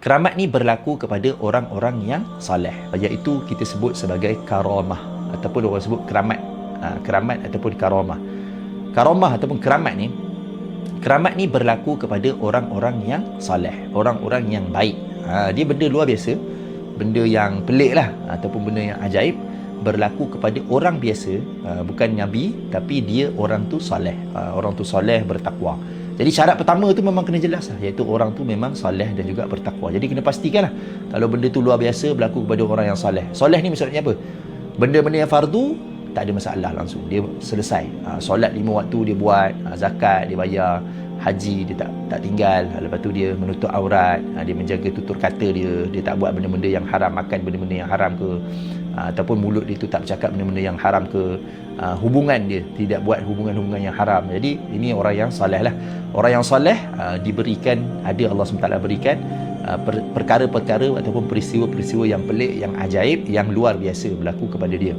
Keramat ni berlaku kepada orang-orang yang soleh, iaitu kita sebut sebagai karamah ataupun orang sebut keramat. Keramat ataupun karamah. Karamah ataupun keramat ni berlaku kepada orang-orang yang soleh, orang-orang yang baik. Dia benda luar biasa, benda yang pelik lah, ataupun benda yang ajaib, berlaku kepada orang biasa, bukan Nabi, tapi dia orang tu soleh, orang tu soleh, bertakwa. Jadi syarat pertama tu memang kena jelas lah, iaitu orang tu memang soleh dan juga bertakwa. Jadi kena pastikan lah, kalau benda tu luar biasa berlaku kepada orang yang soleh. Soleh ni maksudnya apa? Benda-benda yang fardu tak ada masalah, langsung dia selesai. Solat 5 waktu dia buat, zakat dia bayar, haji dia tak tinggal, lepas tu dia menutup aurat, dia menjaga tutur kata dia tak buat benda-benda yang haram, makan benda-benda yang haram ke, ataupun mulut dia tu tak bercakap benda-benda yang haram ke, hubungan dia tidak buat hubungan-hubungan yang haram. Jadi ini orang yang soleh lah. Orang yang soleh diberikan, ada Allah SWT berikan perkara-perkara ataupun peristiwa-peristiwa yang pelik, yang ajaib, yang luar biasa berlaku kepada dia.